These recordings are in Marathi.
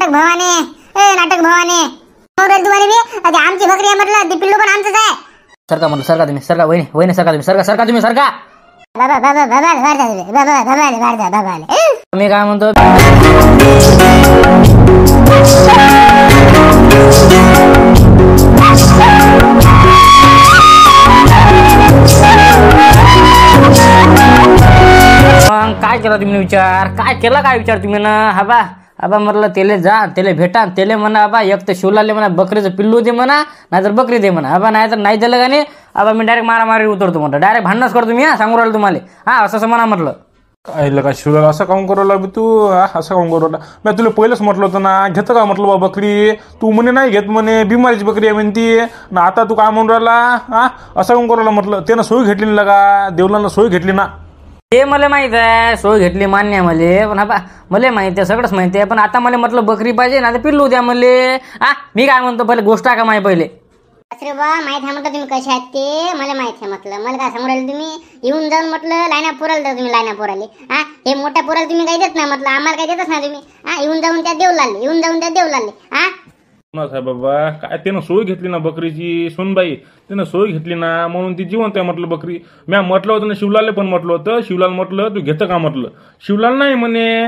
नाटक भवाने, नाटक भवाने तुम्हाला मी आता आमची बकरी आहे म्हटलं, ती पिल्लू पण आमचंच आहे. सरका म्हटलं, सरका तुम्ही, सरका वहिनी, वहिनी सरका तुम्ही, सरका सरका तुम्ही, सरका. बाबा बाबा बाबा बाबा बाबा मी काय म्हणतो, मग काय केला तुम्ही विचार, काय केला काय विचार तुम्ही ना. हाबा आबा म्हटलं तेले जा, तेले भेटा, तेले म्हणा आबा एक तर शिवलाले म्हणा बकरीचं पिल्लू दे म्हणा, नाहीतर बकरी दे म्हणा. आबा नाही तर नाही दिलं का नाही आबा मी डायरेक्ट मारामारी उतरतो म्हटलं, डायरेक्ट भांडणच करतो मी. सांगू राहिलो तुम्हाला, हा असं म्हणा म्हटलं. काय लगा शिवला असं काऊन करू लागला तू, असं काऊन करू लागला. मी तुला पहिलंच म्हटलं होतं ना, घेतं का म्हटलं बा बकरी, तू म्हणे नाही घेत म्हणे, बिमारीची बकरी आहे म्हणती ना. आता तू काय म्हणून राहिला, असं काऊन करू लागला म्हटलं. त्यानं सोय घेतली ना लगा, देवलांना सोय घेतली ना. ते मला माहित आहे, सोय घेतली मान्य आहे मले, पण हा मला माहिती आहे, सगळंच माहिती आहे. पण आता मला म्हटलं बकरी पाहिजे ना, तर पिल्लू द्या मले. मी काय म्हणतो पहिले गोष्ट आहे का माहिती पहिले. अरे बा माहित आहे म्हटलं तुम्ही कशा आहेत ते, मला माहित आहे म्हटलं. मला काय सांगू राहिले तुम्ही, येऊन जाऊन म्हटलं लायना पोराला द्या तुम्ही, लायना पोराले. हे मोठ्या पोराला तुम्ही काही देत नाही म्हटलं, आम्हाला काही देतच नाही तुम्ही. येऊन जाऊन त्या देव लागले, येऊन जाऊन त्या देव लागले. साहेब बाबा काय त्यानं सोय घेतली ना बकरीची, सोनबाई त्यानं सोय घेतली ना, म्हणून ती जिवंत आहे म्हटलं बकरी. मी म्हटलं होतं ना शिवलालला पण म्हटलं होतं, शिवलाल म्हटलं तू घेतं का म्हटलं, शिवलाल नाही म्हणे.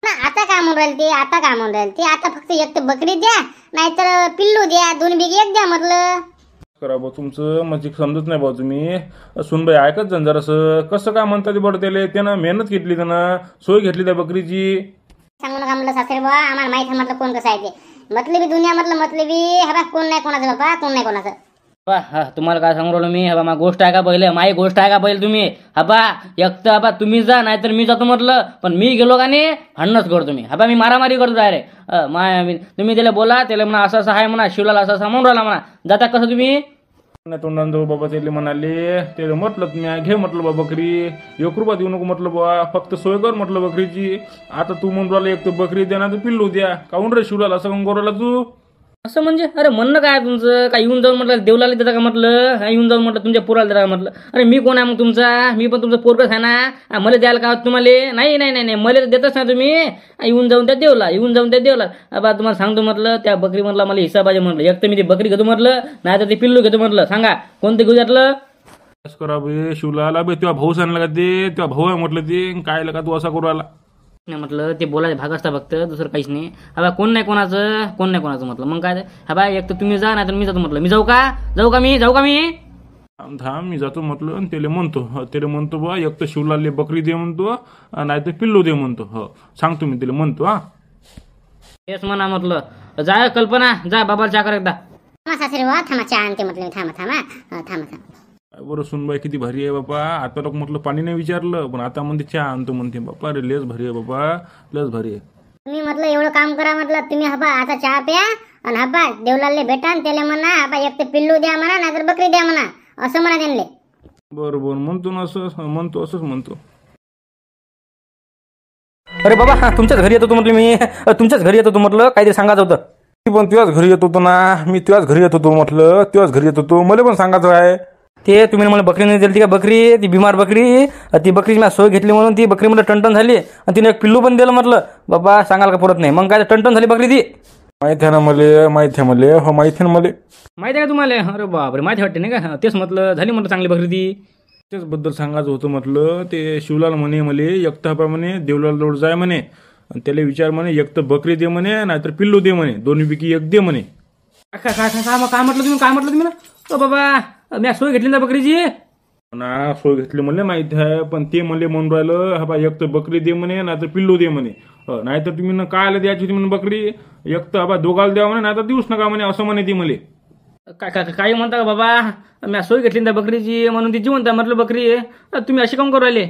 आता काय म्हणून राहिले ते, आता काय म्हणून राहिले ते, आता फक्त एक तर बकरी द्या नाहीतर पिल्लू द्या, दोन बिगी एक द्या म्हटलं. करा बा तुमचं म्हणजे समजत नाही बा तुम्ही. सुनबाई ऐकत जाण जरासं, कसं काय म्हणतात बरं त्याला, त्यानं मेहनत घेतली, त्यानं सोय घेतली त्या बकरीची. सांगू नका म्हटलं सासरे बा, आम्हाला माहित आहे म्हटलं कोण कसं आहे ते. मतलबी दुनिया म्हटलं मतलबी, हा बा कोण नाही कोणाचं बाबा, कोण नाही कोणाचं. हा तुम्हाला काय सांगू राहिलो मी, हबा गोष्ट आहे का पहिले, माझी गोष्ट आहे का पहिले तुम्ही. हबा एक तर हबा तुम्ही जा नाहीतर मी जातो म्हटलं, पण मी गेलो का नाही भांडणच करतो मी. हबा मी मारामारी करतो डायरेक्ट. तुम्ही त्याला बोला, त्याला म्हणा असं असं आहे म्हणा, शिवलाला असं असं म्हणून राहिला म्हणा, जाता कसं तुम्ही. तोंडांजवळ बाबा त्याला म्हणाले, त्याला म्हटलं तुम्ही घे म्हटलं बा बकरी, 1 रुपया देऊ नको म्हटलं बा, फक्त सोय कर म्हटलं बकरीची. आता तू म्हणून राहिला एक तर बकरी द्या ना तर पिल्लू द्या, काऊन रे शिवलाला असं काऊन करू राहिला तू. असं म्हणजे अरे म्हणणं काय तुमचं, काय येऊन जाऊन म्हटलं देवलाला देता का म्हटलं, येऊन जाऊन म्हटलं तुमच्या पोराला देता का म्हटलं. अरे मी कोण आहे मग तुमचा, मी पण तुमचं पोरगच आहे ना. मला द्यायला का तुम्हाला, नाही नाही नाही नाही मला देतच नाही तुम्ही. येऊन जाऊन त्या देवला, येऊन जाऊन त्या देवला. बा तुम्हाला सांगतो म्हटलं, त्या बकरी म्हटलं मला हिस्सा पाहिजे म्हटलं. एक तर मी ती बकरी घेतो म्हटलं, नाही तर ते पिल्लू घेतो म्हटलं. सांगा कोणतं घेऊ त्यातलं. करा बे शिवलाला बे, तेव्हा भाऊ सांगला का ते, तेव्हा भाऊ आहे म्हटलं ते, काय का तू असा करू आला. नाही म्हटलं ते बोलायचे भाग असता फक्त, दुसरं काहीच नाही. हा कोण नाही कोणाचं, कोण नाही कोणाचं म्हटलं. मग काय हा एक तर तुम्ही जा नाही तर मी जातो म्हटलं. मी जाऊ का, जाऊ का मी, जाऊ का मी. थांब मी जातो म्हटलं, आणि त्याला म्हणतो बा एक तर शिवलालले बकरी दे म्हणतो, नाही तर पिल्लू दे म्हणतो. हो सांगतो मी त्याला म्हणतो. तेच म्हणा म्हटलं, जा कल्पना जा बाबाला चहा कर एकदा. सासरे बा थांबा, चहा आणते म्हटलं. थांबा थांबा थांबा. बरं सुनबाई किती भारी आहे बापा. आता लोक म्हटलं पाणी नाही विचारलं, पण आता म्हणते चहा आणतो म्हणते. बापा रे लेस भारी आहे बापा, लेस भारी आहे. तुम्ही म्हटलं एवढं काम करा म्हटलं तुम्ही. हबा आता चहा प्या आणि हबा देवलालले भेटा आणि त्याला म्हणा हबा एक तर पिल्लू द्या म्हणा, नाहीतर बकरी द्या म्हणा, असं म्हणा त्यांना. बरोबर म्हणतो ना, असं म्हणतो, असंच म्हणतो. अरे बाबा तुमच्याच घरी येतो म्हटलं मी, तुमच्याच घरी येतो म्हटलं, काहीतरी सांगायचं होतं. पण तुझ्याच घरी येत होतो ना, मी तुझ्याच घरी येत होतो म्हटलं, तुझ्याच घरी येत होतो. मला पण सांगायचं आहे ते. तुम्ही मला बकरी नाही दिली, ती का बकरी, ती बिमार बकरी, ती बकरीची मी सोय घेतली म्हणून ती बकरी म्हटलं टणटण झाली, आणि तिने एक पिल्लू पण दिलं म्हटलं. बाबा सांगाल का पुरत नाही. मग काय टणटण झाली बकरी ती. माहिती आहे ना मला, माहिती आहे मला, हो माहिती आहे ना मला. माहिती आहे का तुम्हाला. अरे बापरे माहिती वाटते नाही का. तेच म्हटलं झाली म्हटलं चांगली बकरी ती. त्याच बद्दल सांगायचं होतं म्हटलं. ते शिवलाल म्हणे मले एक तर म्हणे देवलाल जवळ जाय म्हणे, आणि त्याला विचार म्हणे एक तर बकरी दे म्हणे, नाहीतर पिल्लू दे म्हणे, दोन्हीपैकी एक दे म्हणे. काय काय काय म्हटलं तुम्ही, काय म्हटलं तुम्ही ना. बाबा मी सोय घेतली ना बकरीची. ना सोय घेतली मला माहिती आहे, पण ते मला म्हणून राहिलं हा बा एक तर बकरी दे म्हणे, नाहीतर पिल्लू दे म्हणे. नाहीतर तुम्ही ना काय द्यायची होती म्हणून बकरी, एक तर हा दोघाला द्या म्हणे, नाहीतर देऊच नका म्हणे, असं म्हणे ती मले. काय काय काय म्हणता का बाबा, मी सोय घेतली ना बकरीची म्हणून ती जिवंत आहे म्हटलं बकरी. तुम्ही अशी काम करू राहिले.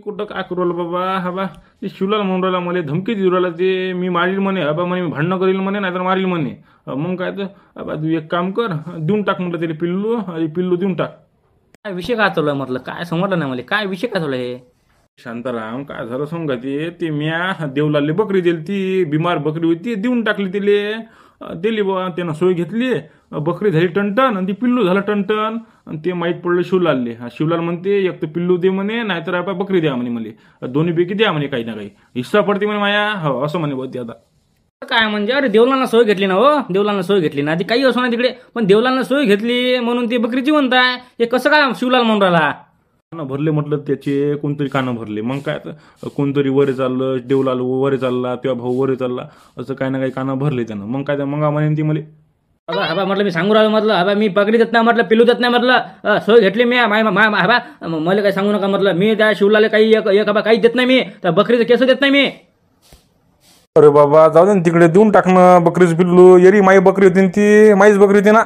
कुठं काय करू राहिलं बाबा. हा बा ते शिवलाल म्हणून राहिला मला, धमकी देऊ राहिला ते, मी मारील म्हणे, हा बा म्हणे मी भांडणं करील म्हणे, नाहीतर मारील म्हणे. मग काय तर बाबा तू एक काम कर, देऊन टाक म्हटलं तरी पिल्लू देऊन टाक. काय विषय काय चालू आहे म्हटलं, काय समजलं नाही मला, काय विषय काय चालू आहे. शांताराम काय झालं सांगा ते म्या देवलालले बकरी दिली, ती बिमार बकरी होती, देऊन टाकली तिले. दिली बा त्यानं सोय घेतली, बकरी झाली टणटण आणि ती पिल्लू झालं टणटण. आणि ते माहीत पडलं शिवलालले. शिवलाल म्हणते एक तर पिल्लू दे म्हणे, नाहीतर आपण बकरी द्या म्हणे, मला दोन्हीपैकी द्या म्हणे, काही ना काही हिस्सा पडते म्हणे माया. हो असं म्हणे बघते आता. काय म्हणजे अरे देवलांना सोय घेतली ना हो, देवलांना सोय घेतली ना, ती काही असो ना तिकडे, पण देवलांना सोय घेतली म्हणून ती बकरी जिवंत आहे. हे कसं काय शिवलाल म्हणून राहिला? कानं भरले म्हटलं त्याचे, कोणतरी कानं भरले. मग काय तर कोणतरी वरे चाललं, देवलाल वरे चालला, तेव्हा भाऊ वरे चालला, असं काही ना काही कानं भरले त्यानं. मग काय तर मग म्हणेन ती मला हबा म्हटलं मी सांगू राहिलो म्हटलं, हबा मी बकरी देत नाही म्हटलं, पिलू देत नाही म्हटलं, सोय घेतली मी हबा मला काही सांगू नका म्हटलं, मी त्या शिवलाले काही एक हबा काही देत नाही मी, तर बकरीचं केस देत नाही मी. अरे बाबा जाऊ दे ना तिकडे, देऊन टाकणं बकरीच पिल्लू. येरी माई बकरी होती ना ती, माईच बकरी होती ना.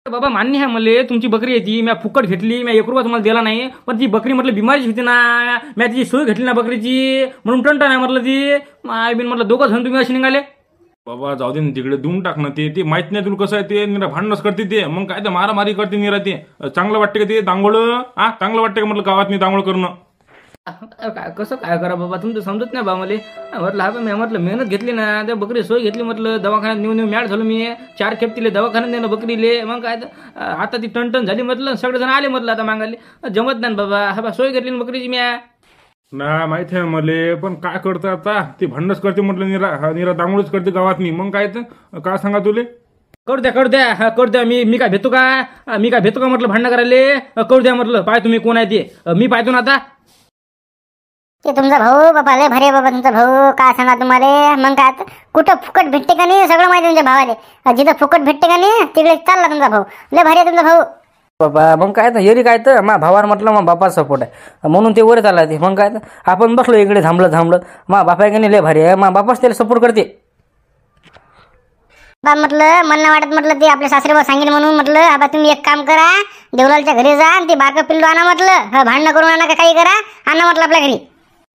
बाबा मान्य आहे मला, तुमची बकरी आहे ती, मी फुकट घेतली, मी 1 रुपया तुम्हाला दिला नाही, पण ती बकरी म्हटलं बिमारीच होती ना, मी तिची सोय घेतली ना बकरीची, म्हणून टंटन आहे म्हटलं ती. माय बिन म्हटलं दोघं जण तुम्ही असे निघाले. बाबा जाऊ दे ना तिकडे, देऊन टाकणं. ते माहित नाही तुला कसं आहे, ते निरा भांडणच करते ते. मग काय तर मारामारी करते निरा ते. चांगलं वाटते का ते दांगोळ? चांगलं वाटते का म्हटलं गावात नाही दांगोळ करणं? काय कसं काय करा बाबा, तुमचं समजत नाही बा मला. म्हटलं हा मी म्हटलं मेहनत घेतली ना, त्या बकरी सोय घेतली म्हटलं, दवाखान्यात नेऊन मॅड झालो मी, 4 खेप तिले दवाखान्यात नेलं बकरीले. मग काय तर आता ती टणटण झाली म्हटलं, सगळेजण आले म्हटलं आता मागायले, जमत नाही बाबा. हा बा सोय घेतली ना बकरीची मी. ना माहित आहे मले, पण काय करतं आता, ते भांडणच करते म्हटलं, निरा दांगोळच करते गावात नाही. मग काय तर काय सांगा तुले? करू द्या मी काय भेटतो का? म्हटलं भांडणं करायला? करू द्या म्हटलं, पाय तुम्ही कोण आहे ते, मी पाहतो ना आता. ते तुमचा भाऊ बाबा लय भारी बाबा, तुमचा भाऊ काय सांगा तुम्हाला. मग काय कुठं फुकट भेटते का नाही सगळं माहिती तुमच्या भावाले. जिथं फुकट भेटते का नाही तिकडे चालला तुमचा भाऊ. लय भारी आहे तुमचा भाऊ बाबा. मग काय तर येरी काय तर मा भावाला म्हटलं मग बापाचा सपोर्ट आहे म्हणून ते वर चालला ते. मग काय तर आपण बसलो इकडे थांबलं, मा बापा आहे का नाही लय भारी आहे, मा बापाच त्याला सपोर्ट करते. बा म्हटलं मला वाटत म्हटलं ते आपले सासरे बाबा सांगेल म्हणून म्हटलं, आबा तुम्ही एक काम करा, देवलालच्या घरी जा आणि ते बारकं पिल्लू आणा म्हटलं, भांडणं करून आणा का काही करा, आणा म्हटलं आपल्या घरी.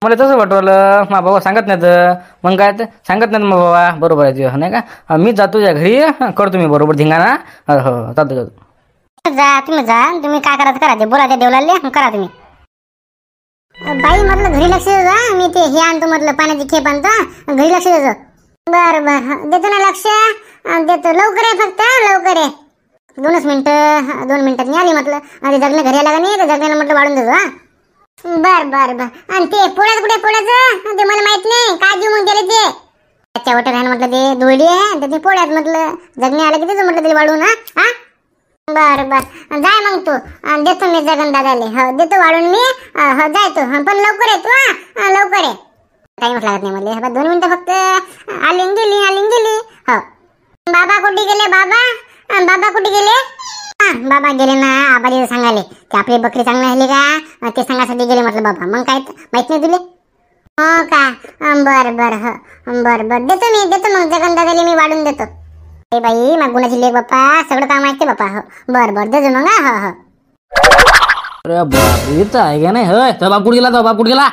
मला तसं वाटवलं, मा बाबा सांगत नाही तर. मग काय तर सांगत नाही मग बाबा, बरोबर आहे ते नाही का. मी जातो त्या घरी, करतो मी बरोबर धिंगाणा. हो जातो. तुम्ही जा, तुम्ही काय करायचं करा, ते बोला त्या देवलालले करा तुम्ही. बाई म्हटलं घरी लक्ष दे जा, मी ते हे आणतो म्हटलं, पाण्याची खेप आणतो, घरी लक्ष दे जा. बरं देतो ना लक्ष, देतो. लवकर आहे फक्त, लवकर आहे. 2 मिनिटात आली म्हटलं. आणि जगणे घरी आला का नाही, तर जगण्याला म्हटलं वाढून देतो. बर. आणि ते पोळ्याचं कुठे, पोळ्याचं ते मला माहित नाही, काय देऊ मग त्याला ते. त्याच्या वाटत आहे म्हटलं, ते दोडी आहे तर ते पोळ्यात म्हटलं, जगणे आला की देतो म्हटलं त्याला वाढून. बर जाय मग तू, देतो मी जगन दादाले. हो देतो वाढून मी. हो जाय तू, पण लवकर आहे तू. लवकर आहे, टाइमच लागत नाही मला. 2 मिनिटं फक्त. आली गेली. हो बाबा कुठे गेले? बाबा कुठे गेले? बाबा गेले ना आबाजी सांगाले की आपली बकरी चांगली राहिली का, ते सांगासाठी गेले म्हटलं बाबा. मग काय माहित नाही तुले? हो का? बर देतो मग जगन दादाले मी वाढून देतो. बाई मग गुणाची लेख बाप्पा, सगळं काम ऐकते बाप्पा. हो बर देतो मग. हो अरे बापरे, इथं आहे का नाही? होय तो बाप कुठे गेला?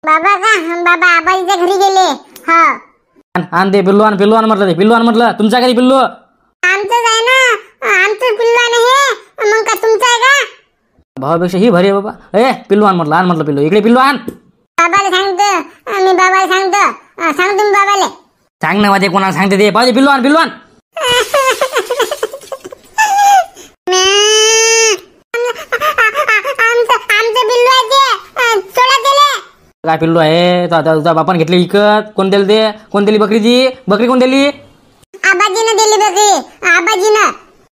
बाबा का? बाबा आबाजीच्या घरी गेले. हो आण ते पिल्लू आण म्हटलं, ते पिल्लू आण म्हटलं. तुमच्या घरी पिल्लू? आमचंच आहे ना, आमचं पिल्लू आहे ना हे. मग का तुमचं आहे का? भावापेक्षा ही भारी आहे बाबा. पिल्लू आण म्हटलं, पिल्लू इकडे, पिल्लू आण. बाबाला सांगतो मी, बाबाला सांगतो. सांग तुम्ही बाबाले. सांग ना माझे, कोणाला सांगते ते. पाहिजे पिल्लू आण. आमचं पिल्लू आहे ते, सोडा त्याले. काय पिल्लू आहे? तुझ्या बापान घेतले विकत. कोण दिली ते? कोण दिली बकरीची? बकरी कोण दिली? आबाजीनं दिली बकरी.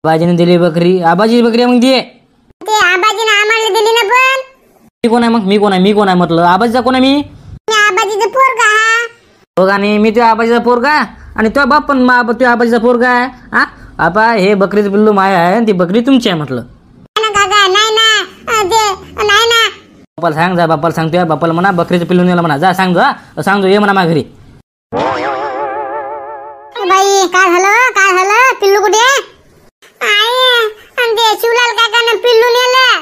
आबाजीने दिली बकरी. आबाजी बकरी आहे मग ती? ते आबाजीनं आम्हाला दिली ना. पण मी कोण आहे मग? मी कोण आहे म्हटलं? आबाजीचा कोण आहे मी? आबाजीचं पोरगा. हो का? नाही मी त्या आबाजीचा पोरगा, आणि तो बाप पण त्या आबाजीचा पोरगा आहे. आबा हे बकरीचं पिल्लू माय आहे, ती बकरी तुमची आहे म्हटलं. नाही ना. बापाला सांग जा, बापाला सांगतोय, बापाला म्हणा बकरीचं पिल्लू नेलं म्हणा. जा सांगतो ये म्हणा माझ्या घरी. बाई काय झालं? पिल्लू कुठे आहे? ते शिवलाल काकानं पिल्लू नेलं.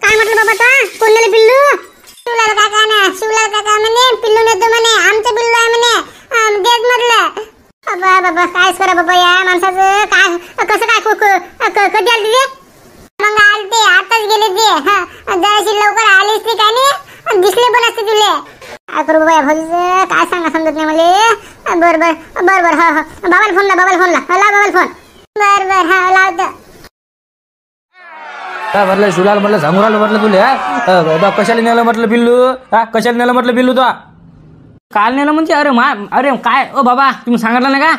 काय म्हटलं बाबा तो? कोण नेलं पिल्लू? शिवलाल काका म्हणे पिल्लू नेतो म्हणे, आमचं पिल्लू आहे म्हणे, देत म्हटलं. बाबा काय करा बाबा या माणसाचं. काय कसं काय कधी आले ते? मग आलते आताच गेले ते. जराशी लवकर आलीस ती का नाही, दिसले पण असते तुले. काय करू बाबा या भाऊजीचं, काय सांगा समजत नाही मला. बर हो बाबाला फोन ला. बाबाला फोन. बर हा लावतो. काय म्हटलं शिवलाल म्हटलं, सांगू राहिलं म्हटलं तुले. कशाला नेलं म्हटलं पिल्लू? कशाला नेलं म्हटलं पिल्लू तो? काल नेलं म्हणजे अरे काय ओ बाबा तुम्ही सांगितलं नाही का?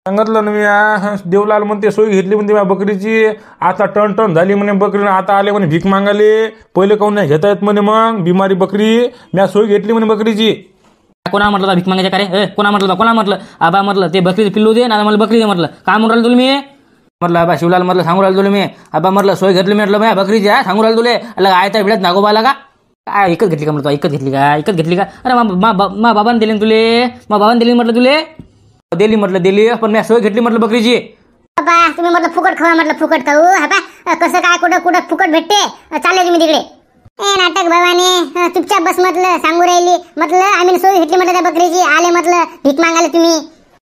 सांगितलं ना मी देवलाल म्हणते सोय घेतली म्हणते माझ्या बकरीची, आता टन झाली म्हणे बकरी, आता आले म्हणे भीक मागाले, पहिले काऊन नाही घेता येत म्हणे मग बिमारी बकरी, मी सोय घेतली म्हणे बकरीची. कोणा म्हटलं भीक मागायच्या का रे? कोणा म्हटलं आबा म्हटलं ते बकरी पिल्लू दे ना मला बकरी दे म्हटलं. काय म्हणून राहिलो तुला मी म्हटलं आबा शिवलाल म्हटलं सांगू राहिलो तुला मी आबा म्हटलं सोय घेतली म्हटलं मी बकरीची सांगू राहिलो तुले आयता भेटत नागोबाला का काय एकच घेतली का म्हटलं एकच घेतली का अरे मा बाबाने दिली तुले मा बाबाने दिली म्हटलं तुले दिली पण मी सोय घेतली म्हटलं बकरीची. बाबा तुम्ही म्हटलं फुकट खावा म्हटलं फुकट खाऊ हा कसं काय कुठं फुकट भेटते चालले तुम्ही तिकडे. ए नाटक भवानी चुपचाप बस म्हटलं सांगू राहिली म्हटलं आम्ही सोय घेतली म्हटलं त्या बकरीची आले म्हटलं भीक मागायला तुम्ही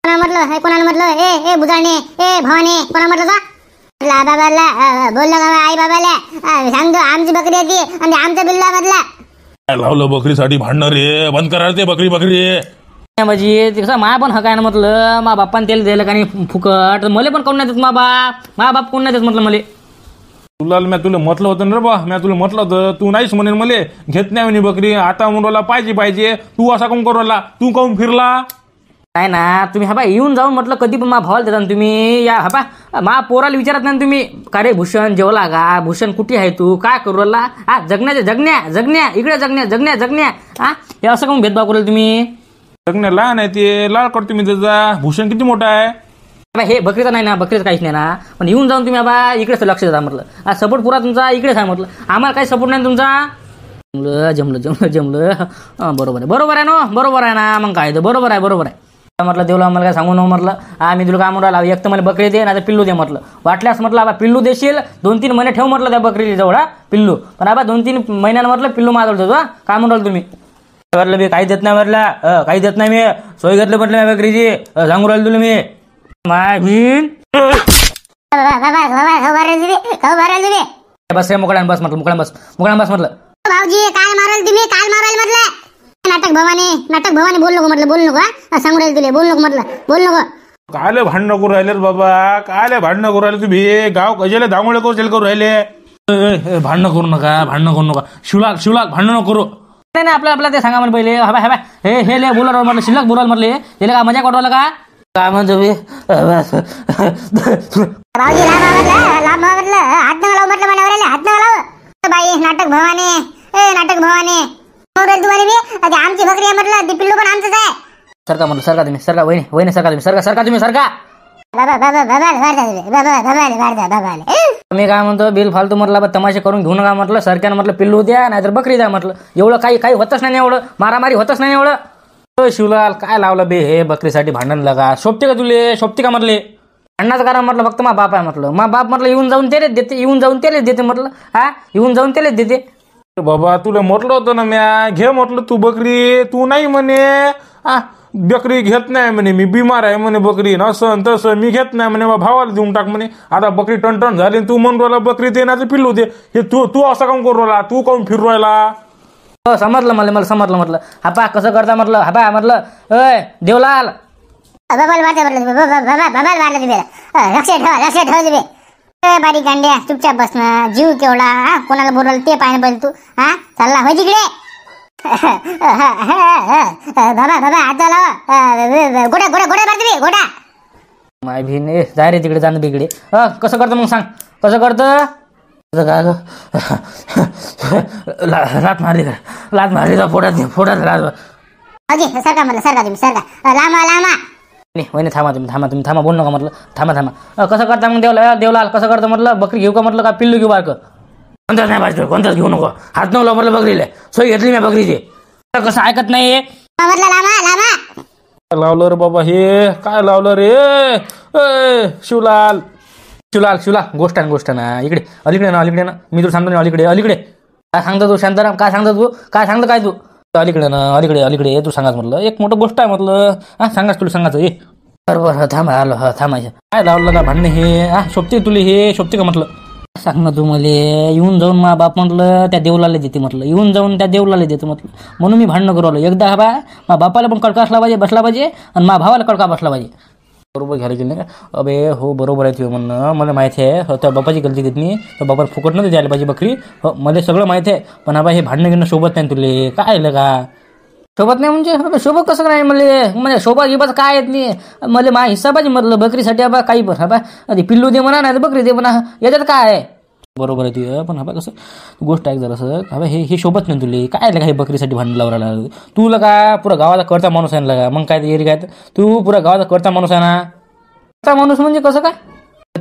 कोणाला म्हटलं ए बुजाणे ए भवानी कोणा म्हटलं का बाबाला बोललो का आई बाबाला सांगतो आमची बकरी होती आणि आमचा बिल्ला म्हटलं. काय लावलं बकरीसाठी भांडणं रे, बंद करा ते बकरी. म्हणजे ते कसं मा पण हकाय ना म्हटलं मा बाप्पाने तेल दिलं का नाही फुकट मला पण कोण नाही देत मा बाप कोण नाही देत म्हटलं मला. तुला तुला म्हटलं होतं ना बा, मी तुला म्हटलं होतं तू नाहीच म्हणेन मले घेत नाही म्हणे बकरी, आता म्हणून पाहिजे तू असा काऊन करू राहिला, तू काऊन फिरला. काय ना तुम्ही येऊन जाऊन म्हटलं कधी पण मा भावाला देता ना तुम्ही या मा पोराला विचारत नाही तुम्ही का रे भूषण जेवला का भूषण कुठे आहे तू काय करू राहिला जगण्या इकडे जगण्या हे असं काऊन भेदभाव करू तुम्ही. लग्न लहान आहे ते लाळ करतो मी त्याचा, भूषण किती मोठा आहे. हे बकरीचं नाही ना बकरीचं काहीच नाही ना पण येऊन जाऊन तुम्ही बाबा इकडेच लक्ष देता म्हटलं सपोर्ट पुरा तुमचा इकडेच आहे म्हटलं आम्हाला काही सपोर्ट नाही तुमचा. जमलं बरोबर आहे ना मग काय बरोबर आहे म्हटलं देवला मला काय सांगू नको म्हटलं मी तुला काय म्हणून राहिला एक तर मला बकरी दे नाही पिल्लू दे म्हटलं वाटल्यास म्हटलं आबा पिल्लू देशील 2-3 महिने ठेव म्हटलं त्या बकरी जवळ पिल्लू पण आबा 2-3 महिन्यानं म्हटलं पिल्लू माझ्याजवळ देतो काय म्हणून राहिलो तुम्ही म्हटलं मी काही देत नाही म्हटलं काही देत नाही मी सोय घेतलं म्हटलं माझ्या बकरीची सांगू राहिलो तुला मी माय भीन बस रे मोकळ्या बस म्हटलं भाऊजी काल माराल म्हटलं नाटक भवानी बोल नको सांगू राहिले तुले बोल नको. कायले भांडणं करू राहिले बाबा, कायले भांडणं करू राहिले तुम्ही, गाव कशाला दांगोळे करू राहिले. भांडणं करू नका शिवलाल भांडणं करू नाही आपल्याला ते सांगा मला पहिले हे ले बोलर म्हटलं शिल्लक बोलाल म्हटले त्याला का मजा काढवलं का काय म्हणतो बाई नाटक भवानी आमची बकरी आहे म्हटलं ती पिल्लू पण आमचंच आहे. सरका तुम्ही सरका वहिनी सरका तुम्ही मी काय म्हणतो बिल फालतू म्हटलं तमाशे करून घेऊ नका म्हटलं सरक्यानं म्हटलं पिल्लू द्या नाहीतर बकरी द्या म्हटलं एवढं काही होतच नाही एवढं मारामारी होतच नाही एवढं. शिवलाल काय लावलं बे हे बकरीसाठी भांडण लगा शोभते का म्हटले भांडणाचं कारण म्हटलं फक्त मा बाप आहे म्हटलं मा बाप म्हटलं येऊन जाऊन तेलेच देते म्हटलं येऊन जाऊन तेलेच देते. बाबा तुला म्हटलं होतं ना म्या घे म्हटलं तू बकरी, तू नाही म्हणे बकरी घेत नाही म्हणे मी बिमार आहे म्हणे बकरी नसन तसं मी घेत नाही म्हणे भावाला देऊन टाक म्हणे. आता बकरी टन झाली तू म्हणून राहिला बकरी दे ना पिल्लू दे, हे तू असं काऊन करू राहिला, तू काऊन फिरू राहिला. समजलं मला समजलं म्हटलं हापा कसं करता म्हटलं म्हटलं अय देवलाल लक्ष ठेव बारीक गांड्या चुपचाप बसणं जीव केवढा कोणाला बोलवलं ते पाहिजे पाहिजे तू चालला होय तिकडे बाबा आता लावा गोडा माय भीन जाय रे तिकडे जाणं तिकडे कसं करतं मग सांग कसं करतं लात मारली फोडात सरका तुम्ही लामा वहिनी थांबा तुम्ही थांबा बोल नका म्हटलं थांबा कसं करता मग देवलाल कसं करतं म्हटलं बकरी घेऊ का म्हटलं का पिल्लू घेऊ बारक कोणताच नाही पाहिजे कोणताच घेऊ नको हात नवला म्हटलं बकरीला सोय घेतली मी बकरीची कसं ऐकत नाही लावलं रे बाबा हे काय लावलं रे शिवलाल गोष्ट ना इकडे अलीकडे ना मी तुला सांगतो अलीकडे काय सांगतो तू शांताराम काय सांगतो तू अलीकडे तू सांगाच म्हटलं एक मोठं गोष्ट आहे म्हटलं तुला सांगायचं ये बरोबर थांबायचं काय लावलं का भांडणे हे शोभते तुला हे शोभते का म्हटलं सांग ना तू मला येऊन जाऊन मा बाप म्हटलं त्या देवलाला देते म्हटलं येऊन जाऊन त्या देवलाला देते म्हटलं म्हणून मी भांडणं करू आलो एकदा मा बापाला पण कडका बसला पाहिजे आणि मा भावाला कडका बसला पाहिजे बरोबर घ्यायला गेलं नाही अबे हो बरोबर आहे तुझं म्हणणं मला माहिती आहे त्या बापाची गलती घेत नाही तर बापाला फुकट नव्हती द्यायला पाहिजे बकरी मला सगळं माहिती आहे पण आबा हे भांडणं घेणं सोबत नाही तुले काय आलं का शोभत नाही म्हणजे अबे शोभत कसं नाही म्हणजे शोभा गिबाच काय येत नाही मला माझा हिस्सा पाहिजे म्हटलं बकरीसाठी बा काही पण हा ते पिल्लू दे म्हणा नाही तर बकरी दे म्हणा याच्यात काय आहे बरोबर आहे तुझं पण हा कसं गोष्ट आहे जरासं हा हे शोभत नाही तुले काय लगा हे बकरीसाठी भांडण लावला तुला का पुरा गावाचा करता माणूस आहे लगा मग काय एरी काय तू पुरा गावाचा करता माणूस आहे ना करता माणूस म्हणजे कसं काय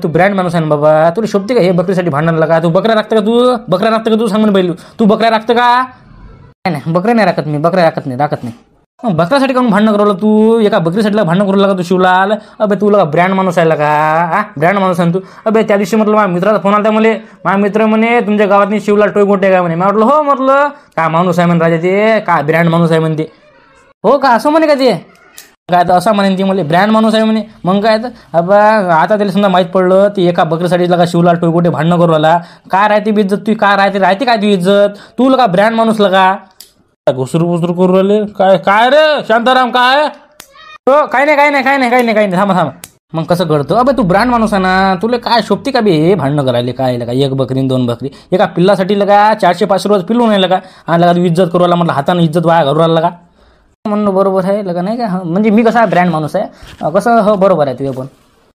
तू ब्रँड माणूस आहे ना बाबा तुला शोभते का हे बकरीसाठी भांडण लागा तू बकऱ्या राखतं का बकऱ्या राखतं का तू सांग पहिली तू बकऱ्या राखतं का नाही बकऱ्या नाही राखत मी बकऱ्या राखत नाही बकऱ्यासाठी काऊन भांडण करवलं तू एका बकरीसाठी भांडण करू लागा तू शिवलाल अबे तुला ब्रँड माणूस आहे का हा ब्रँड माणूस आहे तू अबे त्या दिवशी म्हटलं माझ्या मित्राचा फोन आला मला माझा मित्र म्हणे तुमच्या गावातनी शिवलाल टोय गोटे काय म्हणे मी म्हटलं हो म्हटलं काय माणूस आहे म्हणे राजा ते काय ब्रँड माणूस आहे म्हणते हो का असं म्हणे का ते काय तर असं म्हणेन ती मला ब्रँड माणूस आहे म्हणे मग काय तर अबा आता त्याला समजा माहीत पडलं ती एका बकरीसाठी लगा शिवलाल टोय गोटे भांडणं करू आला काय राहते इज्जत तू काय राहते काय तू इज्जत तू लगा ब्रँड माणूस लगा घुसरू करू राहिले काय रे शांताराम काय हो काय नाही थांबा मग कसं करतो अबे तू ब्रँड माणूस आहे ना तुला काय शोभते का बे हे भांडणं करायला काय लगा एक बकरी 2 बकरी एका पिल्लासाठी लगा 400-500 रोज पिल्लू नाही लगा आणि लगा तू इज्जत करू आला म्हटलं हाताने इज्जत वाया घरू आला लगा म्हणणं बरोबर आहे लगा नाही का म्हणजे मी कसा ब्रँड माणूस आहे कसं हो बरोबर आहे तुझे पण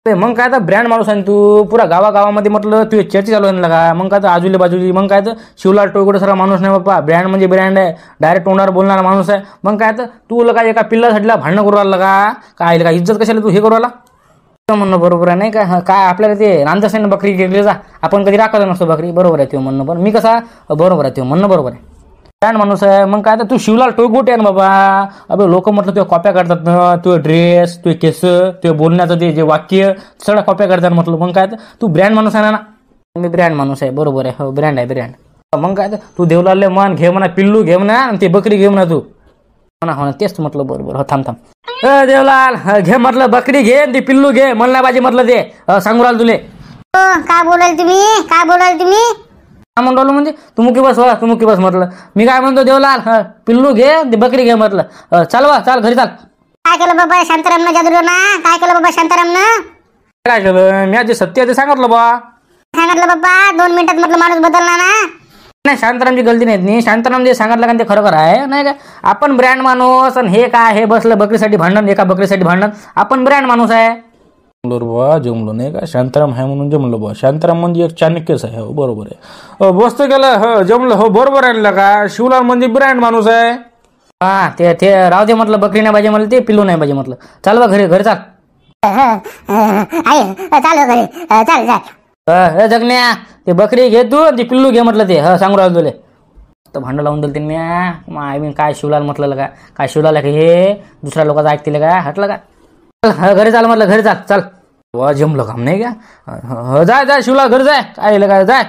मग काय तर ब्रँड माणूस आहे तू पुरा गावागावामध्ये म्हटलं तू चर्चा चालू आहे लगा मग काय तर आजूले बाजूली मग काय तर शिवलाल टोयगोडे सारा माणूस नाही बाप्पा ब्रँड म्हणजे ब्रँड आहे डायरेक्ट तोंडावर बोलणारा माणूस आहे मग काय तर तू लगा एका पिल्लासाठीला भांडणं करू आला लगा काय लगा इज्जत कशाला तू हे करू आला म्हणणं बरोबर आहे नाही का काय आपल्याला ते रांजसेन बकरी घेतली जा आपण कधी राखत नसतो बकरी बरोबर आहे ते म्हणणं पण मी कसा बरोबर आहे ते म्हणणं बरोबर आहे ब्रँड माणूस आहे मग काय तर तू शिवलाल टोयगोटे आहे ना बाबा अबे लोक म्हटलं तुझ्या कॉप्या काढतात ना तुझे ड्रेस तुझे केस तुझे बोलण्याचं ते जे वाक्य सगळ्या कॉप्या काढतात म्हटलं मग काय तर तू ब्रँड माणूस आहे ना मी ब्रँड माणूस आहे बरोबर आहे हो ब्रँड आहे ब्रँड मग काय तर तू देवलाले मन घे म्हणा पिल्लू घे म्हणा आणि ते बकरी घे म्हणा तू म्हणा हो ना तेच म्हटलं बरोबर हो थांब देवलाल घे म्हटलं बकरी घे ते पिल्लू घे मला बाजी म्हटलं ते सांगू राहिलं तुले काय बोलाल तुम्ही म्हणून म्हणजे तू मुकी बस म्हटलं मी काय म्हणतो देवलाल पिल्लू घे ते बकरी घे म्हटलं चाल घरी चाल काय केलं बाबा शांतारामनं जादूला ना काय केलं मी आज सत्य ते सांगितलं बाबा 2 मिनिटात म्हटलं माणूस बदलला ना नाही शांतारामची गलती नाही शांताराम जे सांगितलं का ते खरं आहे नाही का आपण ब्रँड माणूस आणि हे काय हे बसलं बकरीसाठी भांडण एका बकरीसाठी भांडण आपण ब्रँड माणूस आहे बा जमलो नाही का शांताराम आहे म्हणून जमलो बा शांताराम म्हणजे एक चाणक्यच आहे हो बरोबर आहे बसतो गेलं हो जमलं हो बरोबर आहे का शिवलाल म्हणजे ब्रँड माणूस आहे हा ते राहू दे म्हटलं बकरी नाही पाहिजे म्हटलं ते पिल्लू नाही पाहिजे म्हटलं चाल बा घरी चाल जगण्या ते बकरी घे तू ते पिल्लू घे म्हटलं ते सांगू राहिलो तुले तर भांडं लावून दिलं त्यांनी आय मीन काय शिवलाल म्हटलं का काय शिवलाल हे दुसऱ्या लोकांचं ऐकतील का हटलं का घरी चाल म्हटलं घरी चाल वा जमलं काम नाही का जाय शिवलाल घरी जाय काय जाय